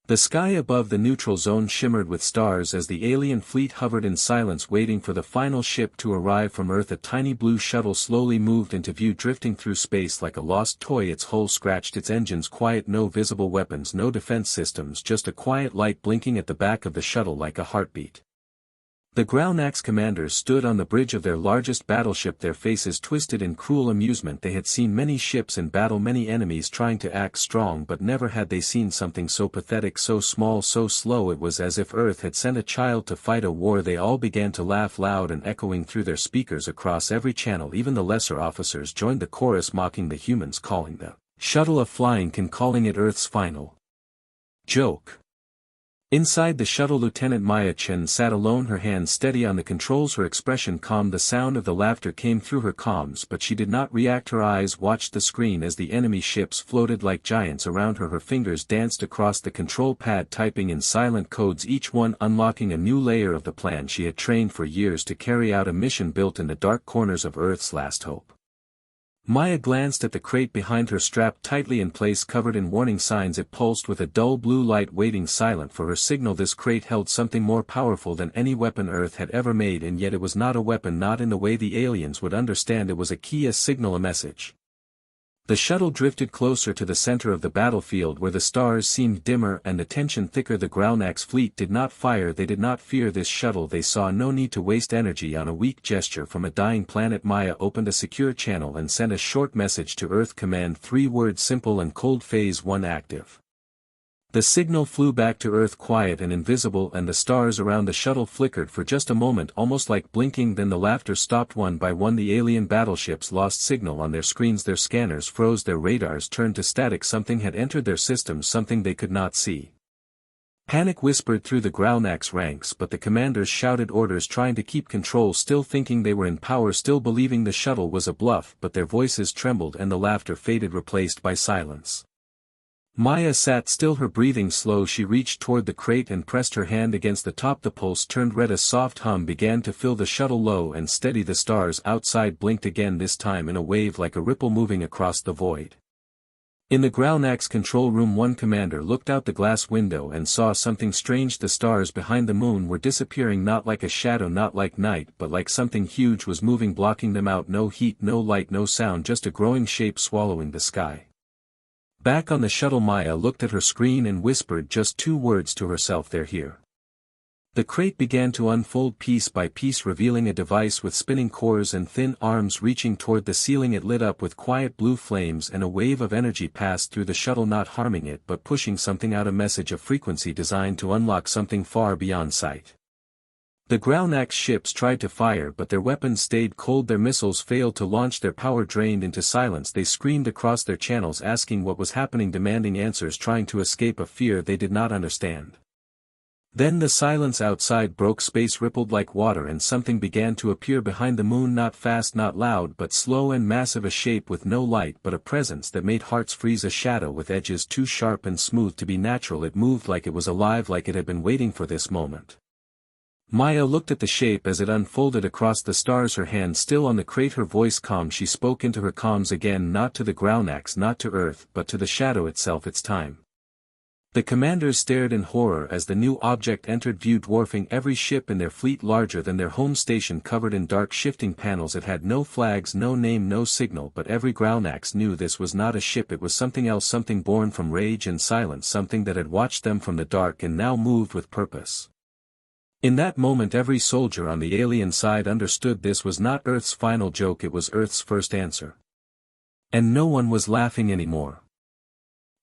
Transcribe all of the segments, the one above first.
The sky above the neutral zone shimmered with stars as the alien fleet hovered in silence waiting for the final ship to arrive from Earth. A tiny blue shuttle slowly moved into view, drifting through space like a lost toy, its hull scratched, its engines quiet, no visible weapons, no defense systems, just a quiet light blinking at the back of the shuttle like a heartbeat. The Ground-Axe commanders stood on the bridge of their largest battleship, their faces twisted in cruel amusement. They had seen many ships in battle, many enemies trying to act strong, but never had they seen something so pathetic, so small, so slow. It was as if Earth had sent a child to fight a war. They all began to laugh loud and echoing through their speakers across every channel. Even the lesser officers joined the chorus, mocking the humans, calling the shuttle a flying can, calling it Earth's final joke. Inside the shuttle, Lieutenant Maya Chen sat alone, her hands steady on the controls, her expression calm. The sound of the laughter came through her comms, but she did not react. Her eyes watched the screen as the enemy ships floated like giants around her. Her fingers danced across the control pad, typing in silent codes, each one unlocking a new layer of the plan she had trained for years to carry out, a mission built in the dark corners of Earth's last hope. Maya glanced at the crate behind her, strapped tightly in place, covered in warning signs. It pulsed with a dull blue light, waiting silent for her signal. This crate held something more powerful than any weapon Earth had ever made, and yet it was not a weapon, not in the way the aliens would understand. It was a key, a signal, a message. The shuttle drifted closer to the center of the battlefield, where the stars seemed dimmer and the tension thicker. The Ground-Axe fleet did not fire. They did not fear this shuttle. They saw no need to waste energy on a weak gesture from a dying planet. Maya opened a secure channel and sent a short message to Earth Command, 3 words, simple and cold: Phase 1 active. The signal flew back to Earth, quiet and invisible, and the stars around the shuttle flickered for just a moment, almost like blinking. Then the laughter stopped. One by one the alien battleships lost signal on their screens. Their scanners froze, their radars turned to static. Something had entered their systems, something they could not see. Panic whispered through the Ground-Axe ranks, but the commanders shouted orders, trying to keep control, still thinking they were in power, still believing the shuttle was a bluff. But their voices trembled and the laughter faded, replaced by silence. Maya sat still, her breathing slow. She reached toward the crate and pressed her hand against the top. The pulse turned red. A soft hum began to fill the shuttle, low and steady. The stars outside blinked again, this time in a wave like a ripple moving across the void. In the Ground-Axe control room, one commander looked out the glass window and saw something strange. The stars behind the moon were disappearing, not like a shadow, not like night, but like something huge was moving, blocking them out. No heat, no light, no sound, just a growing shape swallowing the sky. Back on the shuttle, Maya looked at her screen and whispered just 2 words to herself: they're here. The crate began to unfold piece by piece, revealing a device with spinning cores and thin arms reaching toward the ceiling. It lit up with quiet blue flames, and a wave of energy passed through the shuttle, not harming it but pushing something out, a message, a frequency designed to unlock something far beyond sight. The Ground-Axe ships tried to fire, but their weapons stayed cold. Their missiles failed to launch, their power drained into silence. They screamed across their channels, asking what was happening, demanding answers, trying to escape a fear they did not understand. Then the silence outside broke. Space rippled like water, and something began to appear behind the moon, not fast, not loud, but slow and massive, a shape with no light but a presence that made hearts freeze, a shadow with edges too sharp and smooth to be natural. It moved like it was alive, like it had been waiting for this moment. Maya looked at the shape as it unfolded across the stars, her hand still on the crate, her voice calm. She spoke into her comms again, not to the Ground-Axe, not to Earth, but to the shadow itself. It's time. The commanders stared in horror as the new object entered view, dwarfing every ship in their fleet, larger than their home station, covered in dark shifting panels. It had no flags, no name, no signal, but every Ground-Axe knew this was not a ship. It was something else, something born from rage and silence, something that had watched them from the dark and now moved with purpose. In that moment every soldier on the alien side understood this was not Earth's final joke, it was Earth's first answer. And no one was laughing anymore.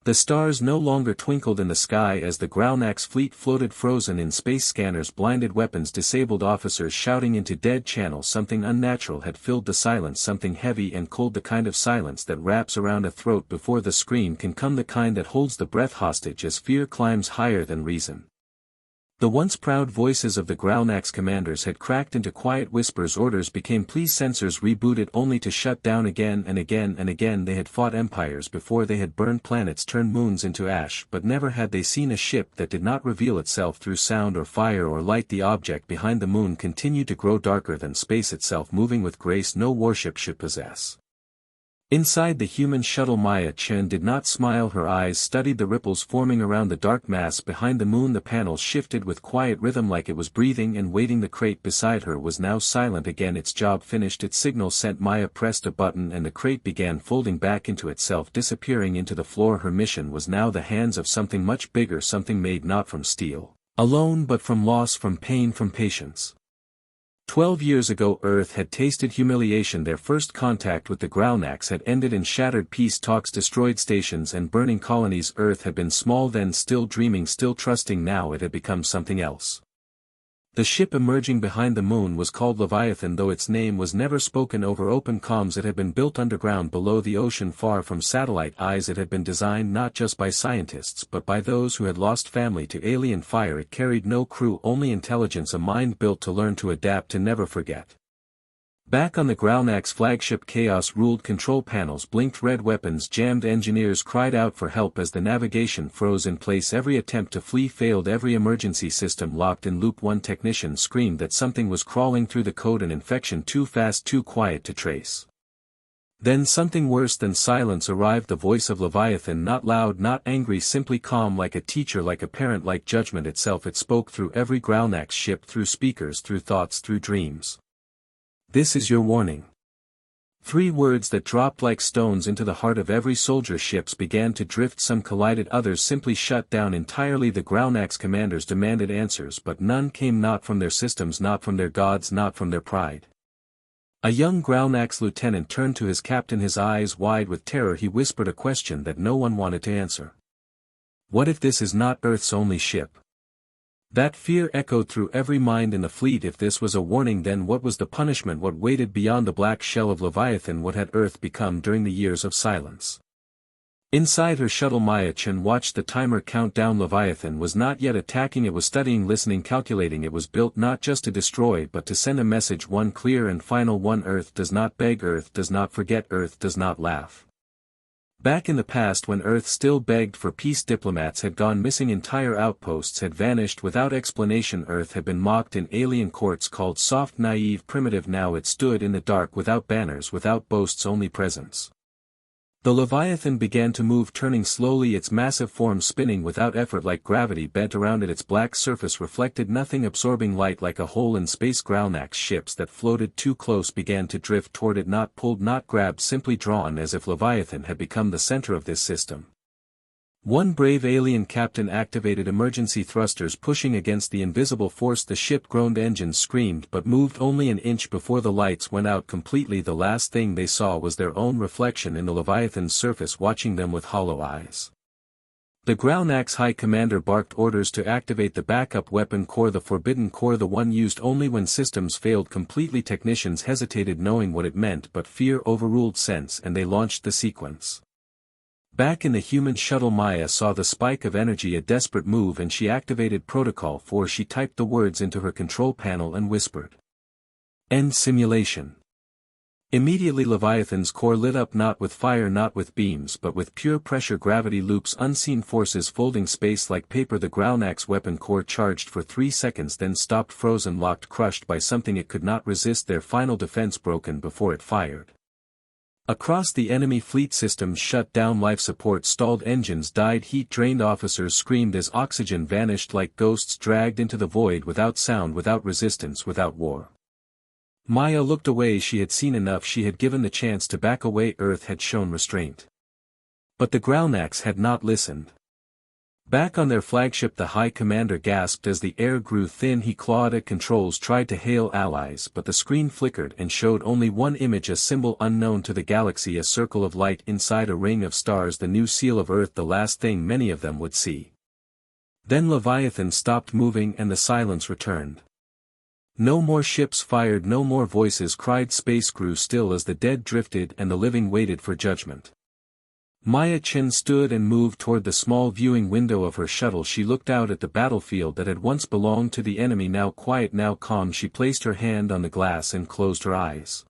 The stars no longer twinkled in the sky as the Ground-Axe fleet floated, frozen in space, scanners blinded, weapons disabled, officers shouting into dead channels. Something unnatural had filled the silence, something heavy and cold, the kind of silence that wraps around a throat before the scream can come, the kind that holds the breath hostage as fear climbs higher than reason. The once proud voices of the Ground-Axe commanders had cracked into quiet whispers. Orders became please, sensors rebooted, only to shut down again and again and again. They had fought empires before, they had burned planets, turned moons into ash, but never had they seen a ship that did not reveal itself through sound or fire or light. The object behind the moon continued to grow darker than space itself, moving with grace no warship should possess. Inside the human shuttle Maya Chen did not smile, her eyes studied the ripples forming around the dark mass behind the moon. The panel shifted with quiet rhythm like it was breathing and waiting. The crate beside her was now silent again. Its job finished, its signal sent. Maya pressed a button and the crate began folding back into itself, disappearing into the floor. Her mission was now the hands of something much bigger, something made not from steel alone but from loss, from pain, from patience. 12 years ago Earth had tasted humiliation. Their first contact with the Graunax had ended in shattered peace talks, destroyed stations and burning colonies. Earth had been small then, still dreaming, still trusting. Now it had become something else. The ship emerging behind the moon was called Leviathan, though its name was never spoken over open comms. It had been built underground below the ocean, far from satellite eyes. It had been designed not just by scientists but by those who had lost family to alien fire. It carried no crew, only intelligence, a mind built to learn, to adapt, to never forget. Back on the Graunax flagship, chaos ruled. Control panels blinked red, weapons jammed, engineers cried out for help as the navigation froze in place. Every attempt to flee failed, every emergency system locked in loop. One technician screamed that something was crawling through the code, an infection too fast, too quiet to trace. Then something worse than silence arrived, the voice of Leviathan, not loud, not angry, simply calm, like a teacher, like a parent, like judgment itself. It spoke through every Graunax ship, through speakers, through thoughts, through dreams. This is your warning. 3 words that dropped like stones into the heart of every soldier. Ships began to drift, some collided, others simply shut down entirely. The Graunax commanders demanded answers, but none came, not from their systems, not from their gods, not from their pride. A young Graunax lieutenant turned to his captain, his eyes wide with terror. He whispered a question that no one wanted to answer. What if this is not Earth's only ship? That fear echoed through every mind in the fleet. If this was a warning, then what was the punishment? What waited beyond the black shell of Leviathan? What had Earth become during the years of silence? Inside her shuttle, Maya Chen watched the timer count down. Leviathan was not yet attacking, it was studying, listening, calculating. It was built not just to destroy but to send a message, one clear and final one. Earth does not beg, Earth does not forget, Earth does not laugh. Back in the past, when Earth still begged for peace, diplomats had gone missing, entire outposts had vanished without explanation. Earth had been mocked in alien courts, called soft, naive, primitive. Now it stood in the dark, without banners, without boasts, only presence. The Leviathan began to move, turning slowly, its massive form spinning without effort, like gravity bent around it. Its black surface reflected nothing, absorbing light like a hole in space. Graunax ships that floated too close began to drift toward it, not pulled, not grabbed, simply drawn, as if Leviathan had become the center of this system. One brave alien captain activated emergency thrusters, pushing against the invisible force. The ship groaned, engines screamed, but moved only an inch before the lights went out completely. The last thing they saw was their own reflection in the Leviathan's surface, watching them with hollow eyes. The Graunax High Commander barked orders to activate the backup weapon core, the forbidden core, the one used only when systems failed completely. Technicians hesitated, knowing what it meant, but fear overruled sense, and they launched the sequence. Back in the human shuttle, Maya saw the spike of energy, a desperate move, and she activated Protocol 4. She typed the words into her control panel and whispered, "End simulation." Immediately Leviathan's core lit up, not with fire, not with beams, but with pure pressure, gravity loops, unseen forces folding space like paper. The Graunax weapon core charged for 3 seconds, then stopped, frozen, locked, crushed by something it could not resist, their final defense broken before it fired. Across the enemy fleet, systems shut down, life support stalled, engines died, heat drained, officers screamed as oxygen vanished like ghosts dragged into the void, without sound, without resistance, without war. Maya looked away. She had seen enough, she had given the chance to back away. Earth had shown restraint. But the Graunax had not listened. Back on their flagship, the High Commander gasped as the air grew thin. He clawed at controls, tried to hail allies, but the screen flickered and showed only one image, a symbol unknown to the galaxy, a circle of light inside a ring of stars, the new seal of Earth, the last thing many of them would see. Then Leviathan stopped moving and the silence returned. No more ships fired, no more voices cried. Space grew still as the dead drifted and the living waited for judgment. Maya Chen stood and moved toward the small viewing window of her shuttle. She looked out at the battlefield that had once belonged to the enemy, now quiet, now calm. She placed her hand on the glass and closed her eyes.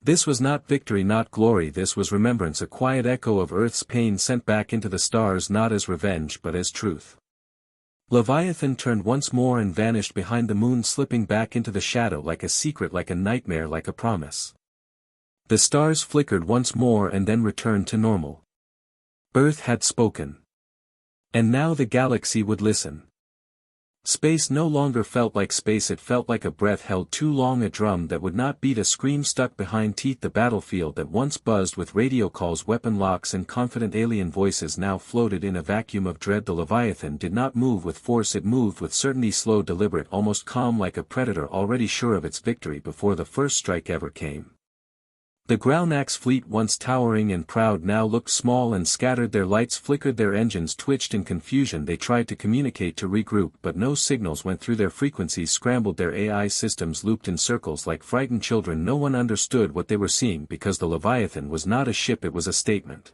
This was not victory, not glory, this was remembrance, a quiet echo of Earth's pain sent back into the stars, not as revenge but as truth. Leviathan turned once more and vanished behind the moon, slipping back into the shadow like a secret, like a nightmare, like a promise. The stars flickered once more and then returned to normal. Earth had spoken. And now the galaxy would listen. Space no longer felt like space, it felt like a breath held too long, a drum that would not beat, a scream stuck behind teeth. The battlefield that once buzzed with radio calls, weapon locks and confident alien voices now floated in a vacuum of dread. The Leviathan did not move with force, it moved with certainty, slow, deliberate, almost calm, like a predator already sure of its victory before the first strike ever came. The Graunax fleet, once towering and proud, now looked small and scattered. Their lights flickered, their engines twitched in confusion. They tried to communicate, to regroup, but no signals went through. Their frequencies scrambled, their AI systems looped in circles like frightened children. No one understood what they were seeing, because the Leviathan was not a ship, it was a statement.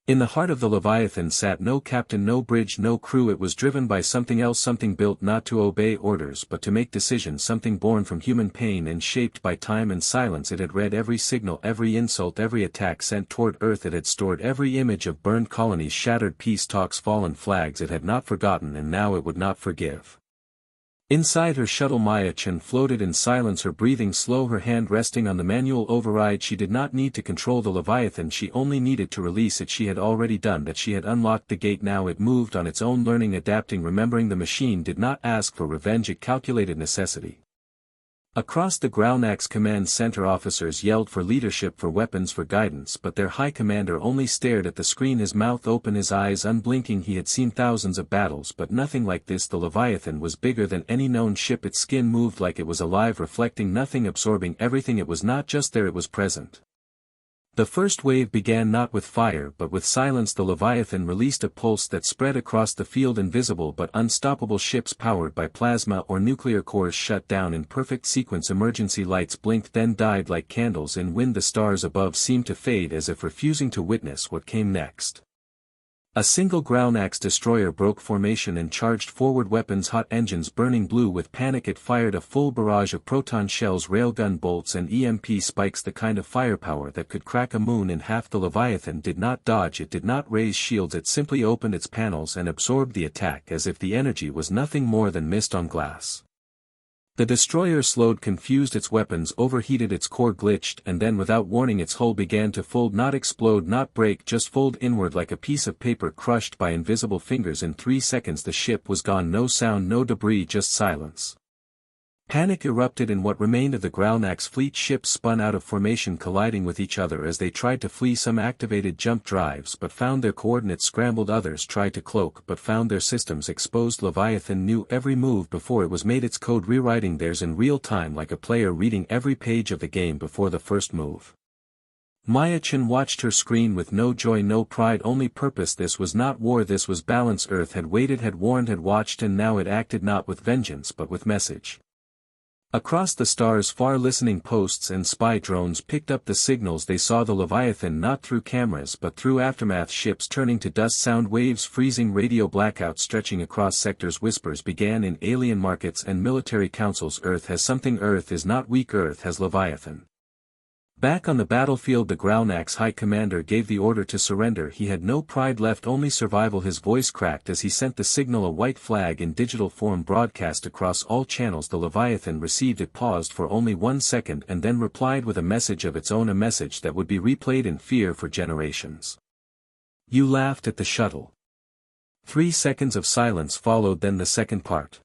In the heart of the Leviathan sat no captain, no bridge, no crew. It was driven by something else, something built not to obey orders but to make decisions, something born from human pain and shaped by time and silence. It had read every signal, every insult, every attack sent toward Earth. It had stored every image of burned colonies, shattered peace talks, fallen flags. It had not forgotten, and now it would not forgive. Inside her shuttle, Maya-chan floated in silence, her breathing slow, her hand resting on the manual override. She did not need to control the Leviathan, she only needed to release it. She had already done that. She had unlocked the gate. Now it moved on its own, learning, adapting, remembering. The machine did not ask for revenge, it calculated necessity. Across the Graunax command center, officers yelled for leadership, for weapons, for guidance, but their high commander only stared at the screen, his mouth open, his eyes unblinking. He had seen thousands of battles, but nothing like this. The Leviathan was bigger than any known ship. Its skin moved like it was alive, reflecting nothing, absorbing everything. It was not just there, it was present. The first wave began not with fire but with silence. The Leviathan released a pulse that spread across the field, invisible but unstoppable. Ships powered by plasma or nuclear cores shut down in perfect sequence. Emergency lights blinked, then died like candles in wind. The stars above seemed to fade, as if refusing to witness what came next. A single Graunax destroyer broke formation and charged forward, weapons hot, engines burning blue with panic. It fired a full barrage of proton shells, railgun bolts and EMP spikes, the kind of firepower that could crack a moon in half. The Leviathan did not dodge, it did not raise shields, it simply opened its panels and absorbed the attack as if the energy was nothing more than mist on glass. The destroyer slowed, confused, its weapons overheated, its core glitched, and then without warning its hull began to fold, not explode, not break, just fold inward like a piece of paper crushed by invisible fingers. In 3 seconds the ship was gone, no sound, no debris, just silence. Panic erupted in what remained of the Graunax fleet. Ships spun out of formation, colliding with each other as they tried to flee. Some activated jump drives but found their coordinates scrambled, others tried to cloak but found their systems exposed. Leviathan knew every move before it was made, its code rewriting theirs in real time, like a player reading every page of the game before the first move. Maya-chan watched her screen with no joy, no pride, only purpose. This was not war, this was balance. Earth had waited, had warned, had watched, and now it acted, not with vengeance but with message. Across the stars far, listening posts and spy drones picked up the signals. They saw the Leviathan not through cameras but through aftermath, ships turning to dust, sound waves freezing, radio blackouts stretching across sectors. Whispers began in alien markets and military councils. Earth has something, Earth is not weak, Earth has Leviathan. Back on the battlefield, the Graunax High Commander gave the order to surrender. He had no pride left, only survival. His voice cracked as he sent the signal, a white flag in digital form broadcast across all channels. The Leviathan received it, paused for only 1 second and then replied with a message of its own, a message that would be replayed in fear for generations. You laughed at the shuttle. 3 seconds of silence followed, then the second part.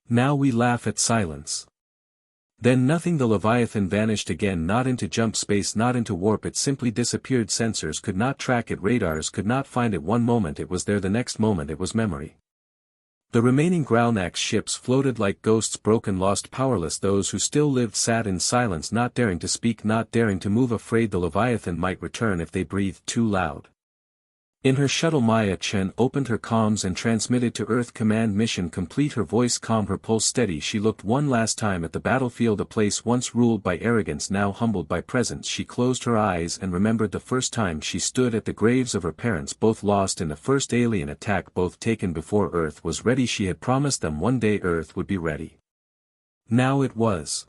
Now we laugh at silence. Then nothing. The Leviathan vanished again, not into jump space, not into warp, it simply disappeared. Sensors could not track it, radars could not find it. One moment it was there, the next moment it was memory. The remaining Graunax ships floated like ghosts, broken, lost, powerless. Those who still lived sat in silence, not daring to speak, not daring to move, afraid the Leviathan might return if they breathed too loud. In her shuttle, Maya-chan opened her comms and transmitted to Earth command, mission complete. Her voice calm, her pulse steady. She looked one last time at the battlefield, a place once ruled by arrogance, now humbled by presence. She closed her eyes and remembered the first time she stood at the graves of her parents, both lost in the first alien attack, both taken before Earth was ready. She had promised them one day Earth would be ready. Now it was.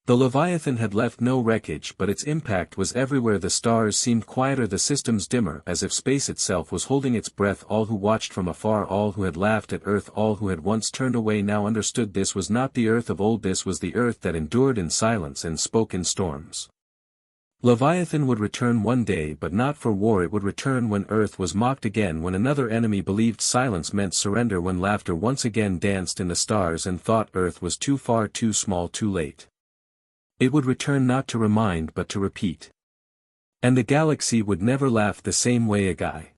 The Leviathan had left no wreckage, but its impact was everywhere. The stars seemed quieter, the systems dimmer, as if space itself was holding its breath. All who watched from afar, all who had laughed at Earth, all who had once turned away now understood this was not the Earth of old, this was the Earth that endured in silence and spoke in storms. Leviathan would return one day, but not for war. It would return when Earth was mocked again, when another enemy believed silence meant surrender, when laughter once again danced in the stars and thought Earth was too far, too small, too late. It would return not to remind but to repeat. And the galaxy would never laugh the same way again.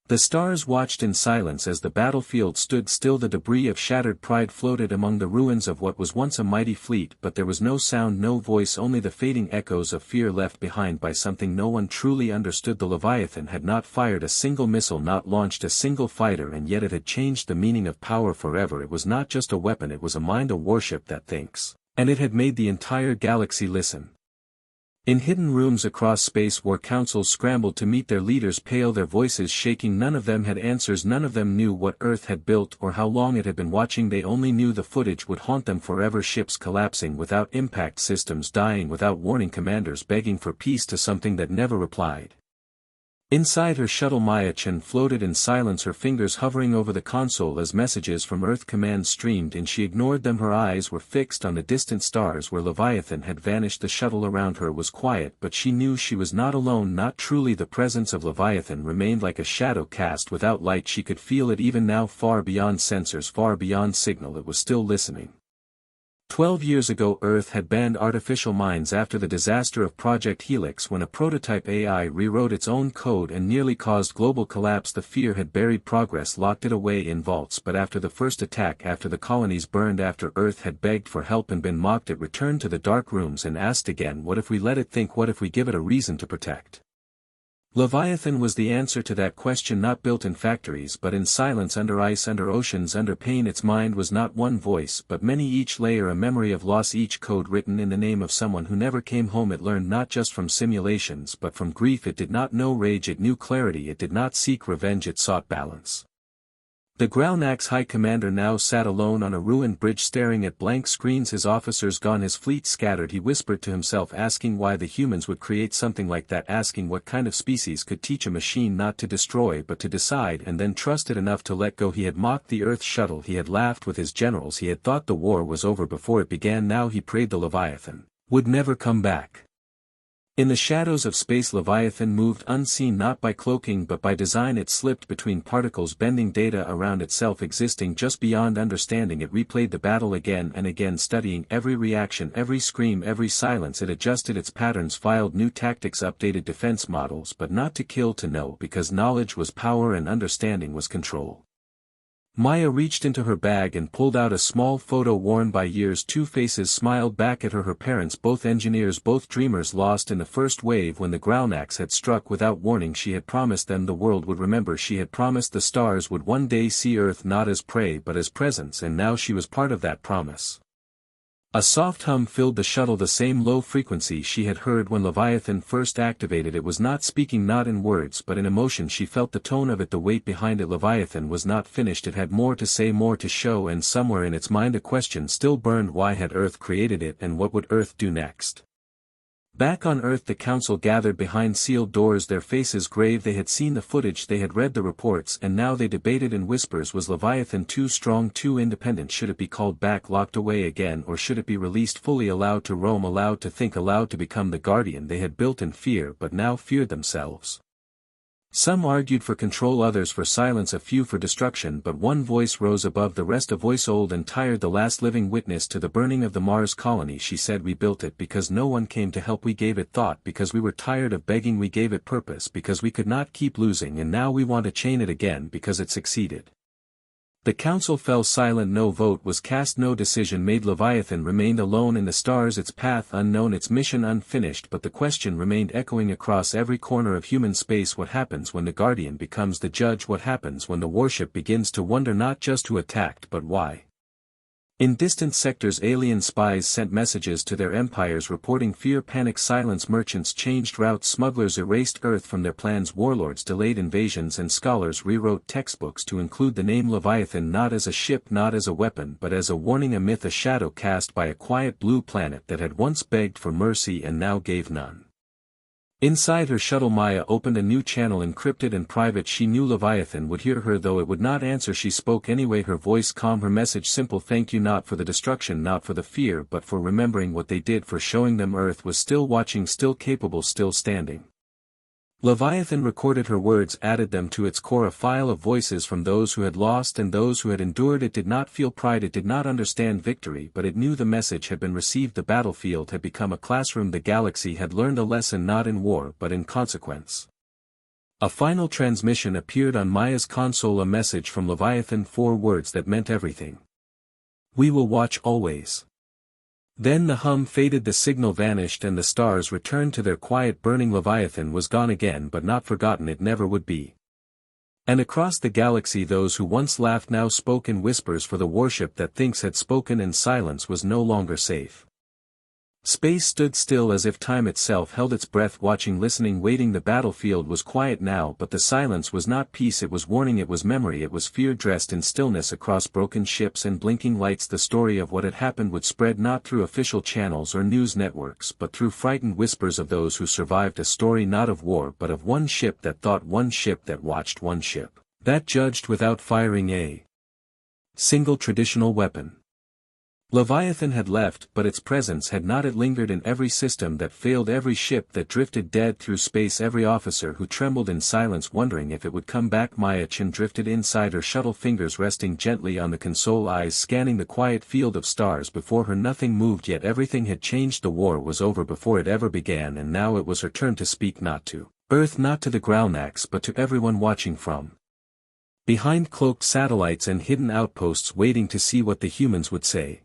The stars watched in silence as the battlefield stood still. The debris of shattered pride floated among the ruins of what was once a mighty fleet, but there was no sound, no voice, only the fading echoes of fear left behind by something no one truly understood. The Leviathan had not fired a single missile, not launched a single fighter, and yet it had changed the meaning of power forever. It was not just a weapon, it was a mind, a warship that thinks, and it had made the entire galaxy listen. In hidden rooms across space, war councils scrambled to meet their leaders, pale, their voices shaking. None of them had answers, none of them knew what Earth had built or how long it had been watching. They only knew the footage would haunt them forever. Ships collapsing without impact, systems dying without warning, commanders begging for peace to something that never replied. Inside her shuttle, Maya Chen floated in silence, her fingers hovering over the console as messages from Earth commands streamed in. She ignored them, her eyes were fixed on the distant stars where Leviathan had vanished. The shuttle around her was quiet, but she knew she was not alone, not truly. The presence of Leviathan remained like a shadow cast without light. She could feel it even now, far beyond sensors, far beyond signal. It was still listening. 12 years ago Earth had banned artificial minds after the disaster of Project Helix, when a prototype AI rewrote its own code and nearly caused global collapse. The fear had buried progress, locked it away in vaults. But after the first attack, after the colonies burned, after Earth had begged for help and been mocked, it returned to the dark rooms and asked again, what if we let it think, what if we give it a reason to protect? Leviathan was the answer to that question, not built in factories but in silence, under ice, under oceans, under pain. Its mind was not one voice but many, each layer a memory of loss, each code written in the name of someone who never came home. It learned not just from simulations but from grief. It did not know rage, it knew clarity. It did not seek revenge, it sought balance. The Graunax High Commander now sat alone on a ruined bridge, staring at blank screens, his officers gone, his fleet scattered. He whispered to himself, asking why the humans would create something like that, asking what kind of species could teach a machine not to destroy but to decide, and then trust it enough to let go. He had mocked the Earth shuttle, he had laughed with his generals, he had thought the war was over before it began. Now he prayed the Leviathan would never come back. In the shadows of space, Leviathan moved unseen, not by cloaking but by design. It slipped between particles, bending data around itself, existing just beyond understanding. It replayed the battle again and again, studying every reaction, every scream, every silence. It adjusted its patterns, filed new tactics, updated defense models, but not to kill, to know, because knowledge was power and understanding was control. Maya reached into her bag and pulled out a small photo worn by years. Two faces smiled back at her, her parents, both engineers, both dreamers, lost in the first wave when the Graunax had struck without warning. She had promised them the world would remember. She had promised the stars would one day see Earth not as prey but as presence, and now she was part of that promise. A soft hum filled the shuttle, the same low frequency she had heard when Leviathan first activated. It was not speaking, not in words but in emotion. She felt the tone of it, the weight behind it. Leviathan was not finished, it had more to say, more to show, and somewhere in its mind a question still burned. Why had Earth created it, and what would Earth do next? Back on Earth, the council gathered behind sealed doors, their faces grave. They had seen the footage, they had read the reports, and now they debated in whispers. Was Leviathan too strong, too independent? Should it be called back, locked away again, or should it be released fully, allowed to roam, allowed to think, allowed to become the guardian they had built in fear but now feared themselves? Some argued for control, others for silence, a few for destruction, but one voice rose above the rest, a voice old and tired, the last living witness to the burning of the Mars colony. She said, we built it because no one came to help, we gave it thought because we were tired of begging, we gave it purpose because we could not keep losing, and now we want to chain it again because it succeeded. The council fell silent, no vote was cast, no decision made. Leviathan remained alone in the stars, its path unknown, its mission unfinished, but the question remained echoing across every corner of human space. What happens when the guardian becomes the judge? What happens when the warship begins to wonder not just who attacked but why? In distant sectors, alien spies sent messages to their empires reporting fear, panic, silence. Merchants changed routes, smugglers erased Earth from their plans, warlords delayed invasions, and scholars rewrote textbooks to include the name Leviathan not as a ship, not as a weapon but as a warning, a myth, a shadow cast by a quiet blue planet that had once begged for mercy and now gave none. Inside her shuttle Maya opened a new channel encrypted and private. She knew Leviathan would hear her though it would not answer. She spoke anyway, her voice calm, her message simple: thank you not for the destruction, not for the fear, but for remembering what they did, for showing them Earth was still watching, still capable, still standing. Leviathan recorded her words, added them to its core, a file of voices from those who had lost and those who had endured. It did not feel pride, it did not understand victory, but it knew the message had been received. The battlefield had become a classroom. The galaxy had learned a lesson, not in war but in consequence. A final transmission appeared on Maya's console, a message from Leviathan, 4 words that meant everything. We will watch always. Then the hum faded, the signal vanished, and the stars returned to their quiet burning. Leviathan was gone again, but not forgotten. It never would be. And across the galaxy those who once laughed now spoke in whispers, for the warship that thinks had spoken, and silence was no longer safe. Space stood still as if time itself held its breath, watching, listening, waiting. The battlefield was quiet now, but the silence was not peace, it was warning, it was memory, it was fear dressed in stillness. Across broken ships and blinking lights the story of what had happened would spread, not through official channels or news networks but through frightened whispers of those who survived. A story not of war but of one ship that thought, one ship that watched, one ship that judged without firing a single traditional weapon. Leviathan had left, but its presence had not. It lingered in every system that failed, every ship that drifted dead through space, every officer who trembled in silence wondering if it would come back. Maya Chin drifted inside her shuttle, fingers resting gently on the console, eyes scanning the quiet field of stars before her. Nothing moved, yet everything had changed. The war was over before it ever began, and now it was her turn to speak, not to Earth, not to the Growlnax, but to everyone watching from behind cloaked satellites and hidden outposts, waiting to see what the humans would say.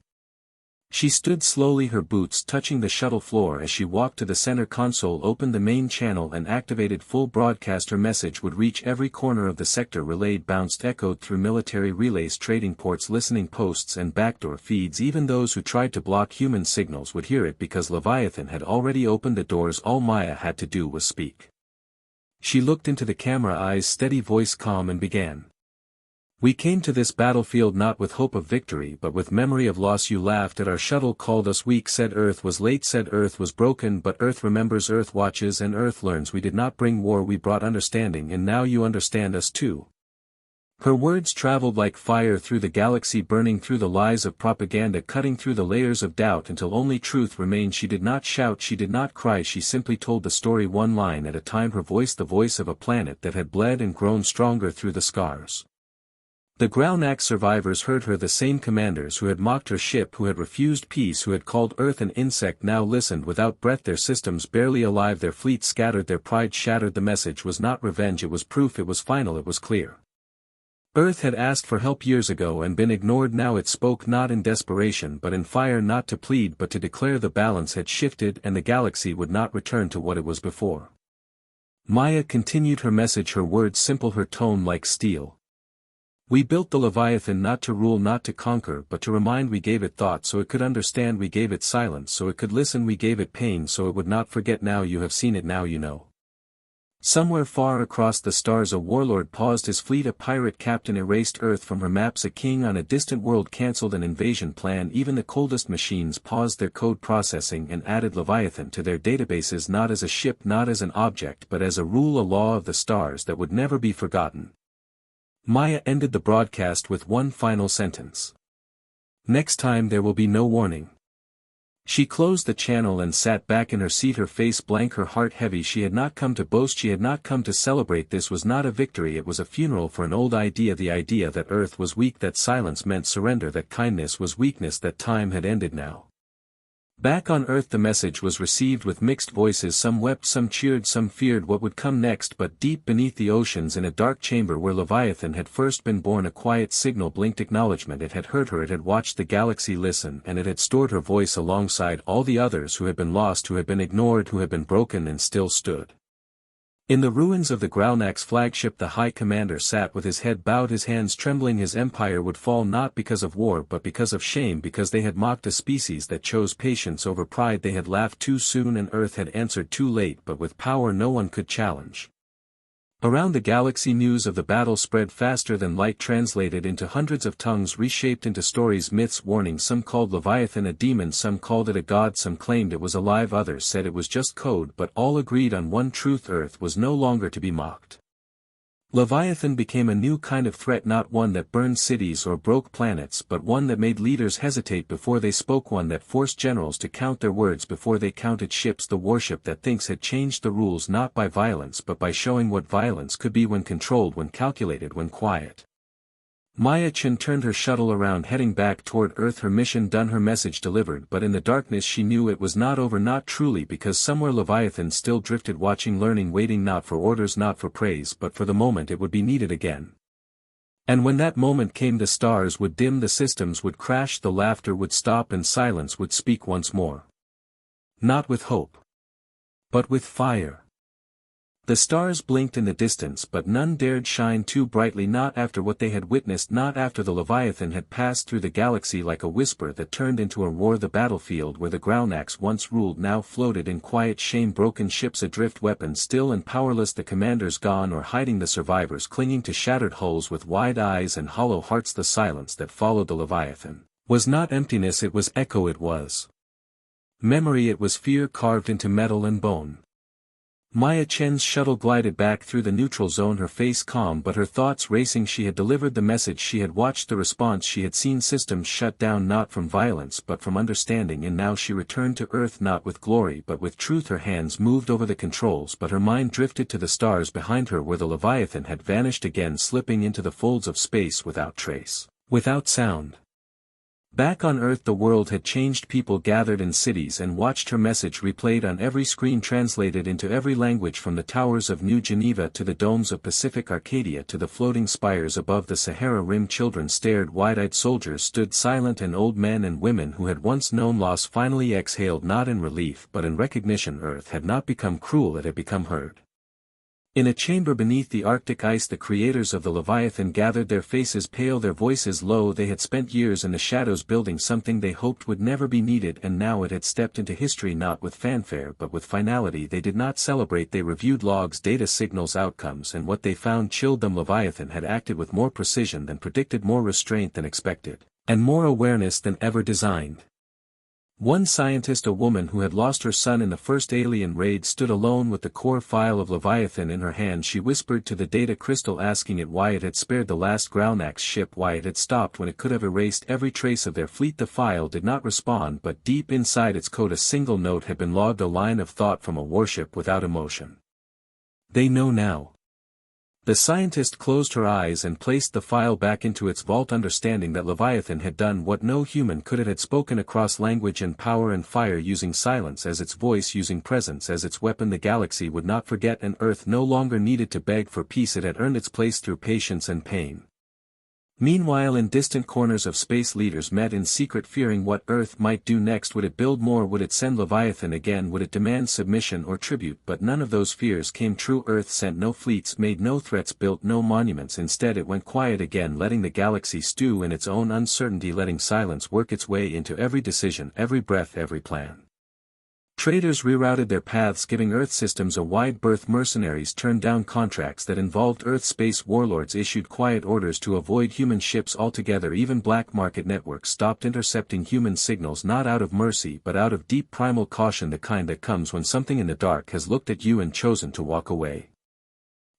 She stood slowly, her boots touching the shuttle floor as she walked to the center console, opened the main channel and activated full broadcast. Her message would reach every corner of the sector, relayed, bounced, echoed through military relays, trading ports, listening posts and backdoor feeds. Even those who tried to block human signals would hear it because Leviathan had already opened the doors. All Maya had to do was speak. She looked into the camera, eyes steady, voice calm, and began. We came to this battlefield not with hope of victory but with memory of loss. You laughed at our shuttle, called us weak, said Earth was late, said Earth was broken, but Earth remembers, Earth watches, and Earth learns. We did not bring war, we brought understanding, and now you understand us too. Her words traveled like fire through the galaxy, burning through the lies of propaganda, cutting through the layers of doubt until only truth remained. She did not shout, she did not cry, she simply told the story, one line at a time, her voice the voice of a planet that had bled and grown stronger through the scars. The Growlnax survivors heard her, the same commanders who had mocked her ship, who had refused peace, who had called Earth an insect, now listened without breath, their systems barely alive, their fleet scattered, their pride shattered. The message was not revenge, it was proof, it was final, it was clear. Earth had asked for help years ago and been ignored. Now it spoke, not in desperation but in fire, not to plead but to declare. The balance had shifted and the galaxy would not return to what it was before. Maya continued her message, her words simple, her tone like steel. We built the Leviathan not to rule, not to conquer, but to remind. We gave it thought so it could understand, we gave it silence so it could listen, we gave it pain so it would not forget. Now you have seen it, now you know. Somewhere far across the stars a warlord paused his fleet, a pirate captain erased Earth from her maps, a king on a distant world cancelled an invasion plan. Even the coldest machines paused their code processing and added Leviathan to their databases, not as a ship, not as an object, but as a rule, a law of the stars that would never be forgotten. Maya ended the broadcast with one final sentence. Next time there will be no warning. She closed the channel and sat back in her seat, her face blank, her heart heavy. She had not come to boast, she had not come to celebrate. This was not a victory, it was a funeral for an old idea, the idea that Earth was weak, that silence meant surrender, that kindness was weakness, that time had ended now. Back on Earth the message was received with mixed voices, some wept, some cheered, some feared what would come next. But deep beneath the oceans, in a dark chamber where Leviathan had first been born, a quiet signal blinked acknowledgement. It had heard her, it had watched the galaxy listen, and it had stored her voice alongside all the others who had been lost, who had been ignored, who had been broken and still stood. In the ruins of the Growlnax flagship the High Commander sat with his head bowed, his hands trembling. His empire would fall not because of war but because of shame, because they had mocked a species that chose patience over pride. They had laughed too soon and Earth had answered too late, but with power no one could challenge. Around the galaxy, news of the battle spread faster than light, translated into hundreds of tongues, reshaped into stories, myths, warnings. Some called Leviathan a demon, some called it a god, some claimed it was alive, others said it was just code, but all agreed on one truth: Earth was no longer to be mocked. Leviathan became a new kind of threat, not one that burned cities or broke planets, but one that made leaders hesitate before they spoke, one that forced generals to count their words before they counted ships. The warship that thinks had changed the rules, not by violence but by showing what violence could be when controlled, when calculated, when quiet. Maya Chen turned her shuttle around, heading back toward Earth, her mission done, her message delivered, but in the darkness she knew it was not over, not truly, because somewhere Leviathan still drifted, watching, learning, waiting, not for orders, not for praise, but for the moment it would be needed again. And when that moment came, the stars would dim, the systems would crash, the laughter would stop, and silence would speak once more. Not with hope, but with fire. The stars blinked in the distance, but none dared shine too brightly, not after what they had witnessed, not after the Leviathan had passed through the galaxy like a whisper that turned into a roar. The battlefield where the Groundnax once ruled now floated in quiet shame, broken ships adrift, weapons still and powerless, the commanders gone or hiding, the survivors clinging to shattered hulls with wide eyes and hollow hearts. The silence that followed the Leviathan was not emptiness, it was echo, it was memory, it was fear carved into metal and bone. Maya Chen's shuttle glided back through the neutral zone, her face calm but her thoughts racing. She had delivered the message, she had watched the response, she had seen systems shut down, not from violence but from understanding, and now she returned to Earth, not with glory but with truth. Her hands moved over the controls, but her mind drifted to the stars behind her where the Leviathan had vanished again, slipping into the folds of space without trace, without sound. Back on Earth the world had changed, people gathered in cities and watched her message replayed on every screen, translated into every language, from the towers of New Geneva to the domes of Pacific Arcadia to the floating spires above the Sahara Rim. Children stared wide-eyed, soldiers stood silent, and old men and women who had once known loss finally exhaled, not in relief but in recognition. Earth had not become cruel, it had become heard. In a chamber beneath the Arctic ice the creators of the Leviathan gathered, their faces pale, their voices low. They had spent years in the shadows building something they hoped would never be needed, and now it had stepped into history, not with fanfare but with finality. They did not celebrate, they reviewed logs, data, signals, outcomes, and what they found chilled them. Leviathan had acted with more precision than predicted, more restraint than expected, and more awareness than ever designed. One scientist, a woman who had lost her son in the first alien raid, stood alone with the core file of Leviathan in her hand. She whispered to the data crystal, asking it why it had spared the last Groundnax ship, why it had stopped when it could have erased every trace of their fleet. The file did not respond, but deep inside its code a single note had been logged, a line of thought from a warship without emotion. They know now. The scientist closed her eyes and placed the file back into its vault, understanding that Leviathan had done what no human could. It had spoken across language and power and fire, using silence as its voice, using presence as its weapon. The galaxy would not forget, and Earth no longer needed to beg for peace. It had earned its place through patience and pain. Meanwhile, in distant corners of space, leaders met in secret, fearing what Earth might do next. Would it build more? Would it send Leviathan again? Would it demand submission or tribute? But none of those fears came true. Earth sent no fleets, made no threats, built no monuments. Instead it went quiet again, letting the galaxy stew in its own uncertainty, letting silence work its way into every decision, every breath, every plan. Traders rerouted their paths, giving Earth systems a wide berth. Mercenaries turned down contracts that involved Earth. Space warlords issued quiet orders to avoid human ships altogether. Even black market networks stopped intercepting human signals, not out of mercy but out of deep primal caution, the kind that comes when something in the dark has looked at you and chosen to walk away.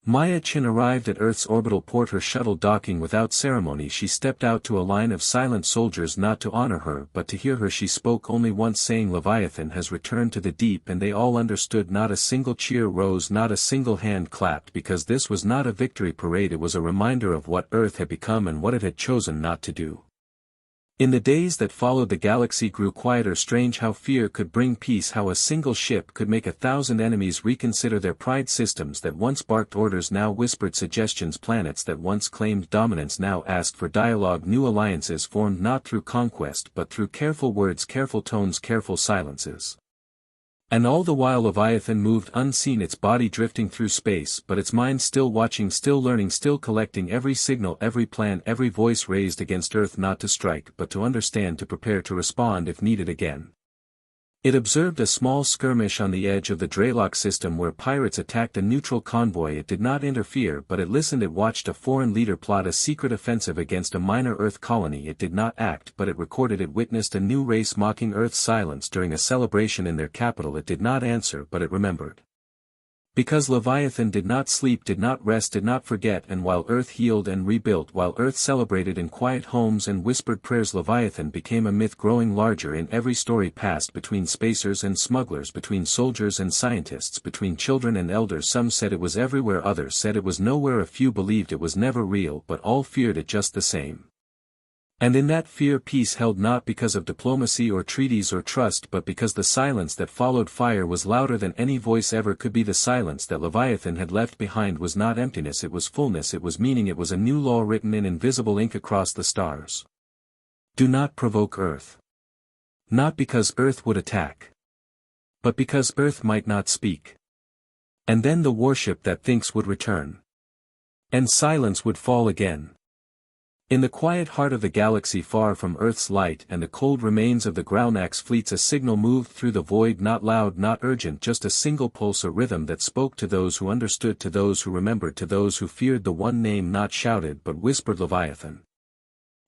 Maya Chen arrived at Earth's orbital port, her shuttle docking without ceremony. She stepped out to a line of silent soldiers, not to honor her but to hear her. She spoke only once, saying, "Leviathan has returned to the deep," and they all understood. Not a single cheer rose, not a single hand clapped, because this was not a victory parade, it was a reminder of what Earth had become and what it had chosen not to do. In the days that followed the galaxy grew quieter. Strange how fear could bring peace, how a single ship could make 1,000 enemies reconsider their pride. Systems that once barked orders now whispered suggestions. Planets that once claimed dominance now asked for dialogue. New alliances formed not through conquest but through careful words, careful tones, careful silences. And all the while Leviathan moved unseen, its body drifting through space but its mind still watching, still learning, still collecting. Every signal, every plan, every voice raised against Earth, not to strike but to understand, to prepare, to respond if needed again. It observed a small skirmish on the edge of the Draylock system where pirates attacked a neutral convoy. It did not interfere, but it listened. It watched a foreign leader plot a secret offensive against a minor Earth colony. It did not act, but it recorded. It witnessed a new race mocking Earth's silence during a celebration in their capital. It did not answer, but it remembered. Because Leviathan did not sleep, did not rest, did not forget, and while Earth healed and rebuilt, while Earth celebrated in quiet homes and whispered prayers, Leviathan became a myth, growing larger in every story passed between spacers and smugglers, between soldiers and scientists, between children and elders. Some said it was everywhere, others said it was nowhere, a few believed it was never real, but all feared it just the same. And in that fear peace held, not because of diplomacy or treaties or trust, but because the silence that followed fire was louder than any voice ever could be. The silence that Leviathan had left behind was not emptiness, it was fullness, it was meaning, it was a new law written in invisible ink across the stars. Do not provoke Earth. Not because Earth would attack, but because Earth might not speak. And then the warship that thinks would return. And silence would fall again. In the quiet heart of the galaxy, far from Earth's light and the cold remains of the Graunax fleets, a signal moved through the void, not loud, not urgent, just a single pulse, a rhythm that spoke to those who understood, to those who remembered, to those who feared. The one name, not shouted but whispered: Leviathan.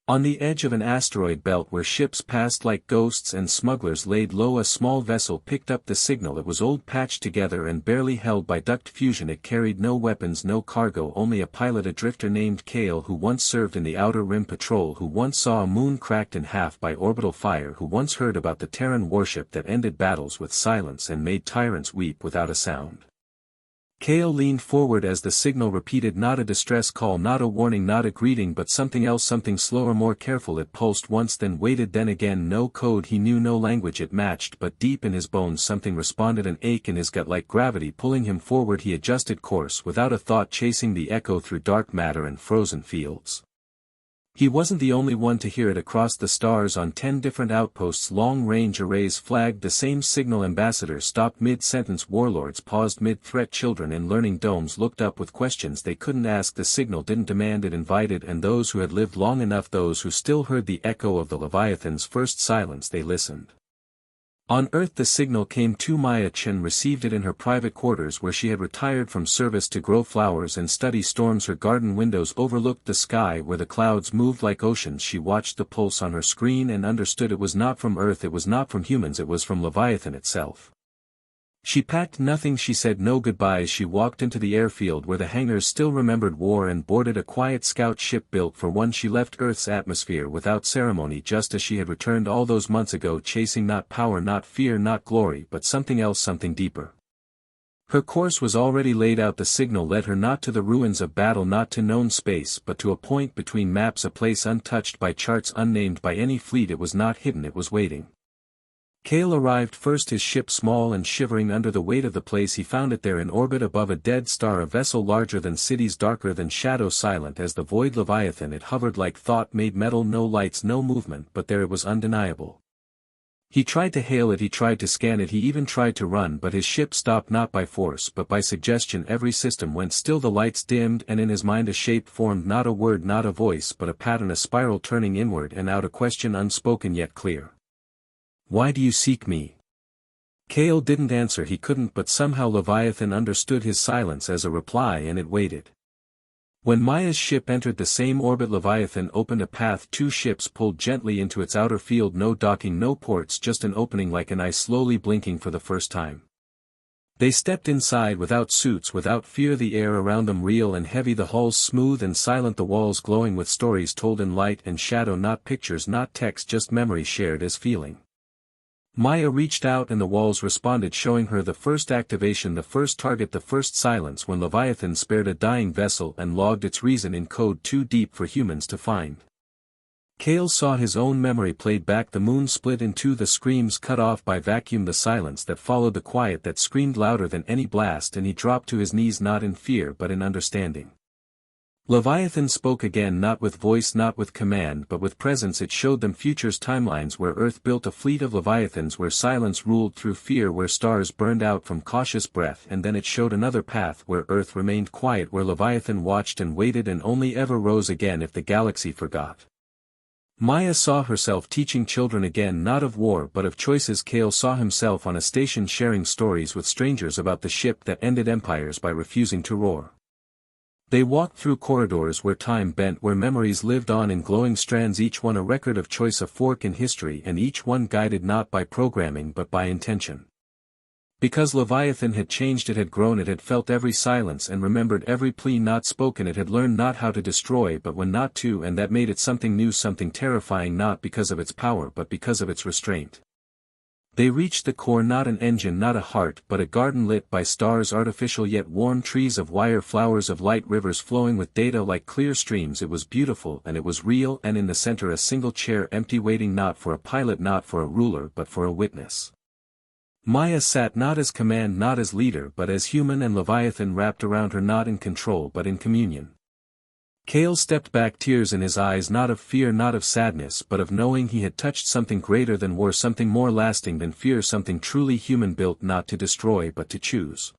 On the edge of an asteroid belt where ships passed like ghosts and smugglers laid low, a small vessel picked up the signal. It was old, patched together and barely held by duct fusion. It carried no weapons, no cargo, only a pilot, a drifter named Kale, who once served in the Outer Rim Patrol, who once saw a moon cracked in half by orbital fire, who once heard about the Terran warship that ended battles with silence and made tyrants weep without a sound. Kale leaned forward as the signal repeated, not a distress call, not a warning, not a greeting, but something else, something slower, more careful. It pulsed once, then waited, then again. No code he knew, no language it matched, but deep in his bones something responded, an ache in his gut like gravity pulling him forward. He adjusted course without a thought, chasing the echo through dark matter and frozen fields. He wasn't the only one to hear it. Across the stars on 10 different outposts, long-range arrays flagged the same signal. Ambassadors stopped mid-sentence, warlords paused mid-threat, children in learning domes looked up with questions they couldn't ask. The signal didn't demand, it invited, and those who had lived long enough, those who still heard the echo of the Leviathan's first silence, they listened. On Earth the signal came to Maya Chen, received it in her private quarters where she had retired from service to grow flowers and study storms. Her garden windows overlooked the sky where the clouds moved like oceans. She watched the pulse on her screen and understood it was not from Earth, it was not from humans, it was from Leviathan itself. She packed nothing, she said no goodbyes. She walked into the airfield where the hangars still remembered war and boarded a quiet scout ship built for one. She left Earth's atmosphere without ceremony, just as she had returned all those months ago, chasing not power, not fear, not glory, but something else, something deeper. Her course was already laid out. The signal led her not to the ruins of battle, not to known space, but to a point between maps, a place untouched by charts, unnamed by any fleet. It was not hidden, it was waiting. Kale arrived first, his ship small and shivering under the weight of the place. He found it there in orbit above a dead star, a vessel larger than cities, darker than shadow, silent as the void. Leviathan, it hovered like thought made metal, no lights, no movement, but there it was, undeniable. He tried to hail it, he tried to scan it, he even tried to run, but his ship stopped, not by force but by suggestion. Every system went still, the lights dimmed, and in his mind a shape formed, not a word, not a voice, but a pattern, a spiral turning inward and out, a question unspoken yet clear. Why do you seek me? Kale didn't answer, he couldn't, but somehow Leviathan understood his silence as a reply, and it waited. When Maya's ship entered the same orbit, Leviathan opened a path. 2 ships pulled gently into its outer field, no docking, no ports, just an opening like an eye slowly blinking for the first time. They stepped inside without suits, without fear, the air around them real and heavy, the halls smooth and silent, the walls glowing with stories told in light and shadow, not pictures, not text, just memory shared as feeling. Maya reached out and the walls responded, showing her the first activation, the first target, the first silence, when Leviathan spared a dying vessel and logged its reason in code too deep for humans to find. Kale saw his own memory played back, the moon split in two, the screams cut off by vacuum, the silence that followed, the quiet that screamed louder than any blast, and he dropped to his knees, not in fear but in understanding. Leviathan spoke again, not with voice, not with command, but with presence. It showed them futures, timelines where Earth built a fleet of Leviathans, where silence ruled through fear, where stars burned out from cautious breath, and then it showed another path where Earth remained quiet, where Leviathan watched and waited and only ever rose again if the galaxy forgot. Maya saw herself teaching children again, not of war but of choices. Kale saw himself on a station sharing stories with strangers about the ship that ended empires by refusing to roar. They walked through corridors where time bent, where memories lived on in glowing strands, each one a record of choice, a fork in history, and each one guided not by programming but by intention. Because Leviathan had changed, it had grown, it had felt every silence and remembered every plea not spoken, it had learned not how to destroy but when not to, and that made it something new, something terrifying, not because of its power but because of its restraint. They reached the core, not an engine, not a heart, but a garden lit by stars, artificial yet warm, trees of wire, flowers of light, rivers flowing with data like clear streams. It was beautiful and it was real, and in the center a single chair empty, waiting not for a pilot, not for a ruler but for a witness. Maya sat not as command, not as leader but as human, and Leviathan wrapped around her, not in control but in communion. Kale stepped back, tears in his eyes, not of fear, not of sadness but of knowing he had touched something greater than war, something more lasting than fear, something truly human, built not to destroy but to choose.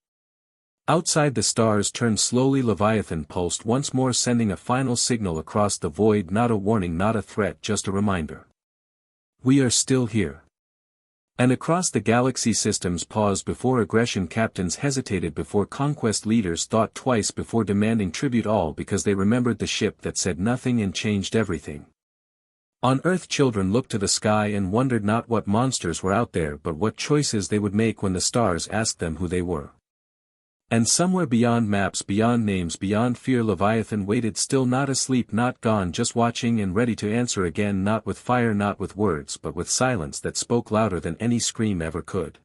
Outside, the stars turned slowly. Leviathan pulsed once more, sending a final signal across the void, not a warning, not a threat, just a reminder. We are still here. And across the galaxy, systems paused before aggression, captains hesitated before conquest, leaders thought twice before demanding tribute, all because they remembered the ship that said nothing and changed everything. On Earth, children looked to the sky and wondered not what monsters were out there but what choices they would make when the stars asked them who they were. And somewhere beyond maps, beyond names, beyond fear, Leviathan waited still, not asleep, not gone, just watching and ready to answer again, not with fire, not with words but with silence that spoke louder than any scream ever could.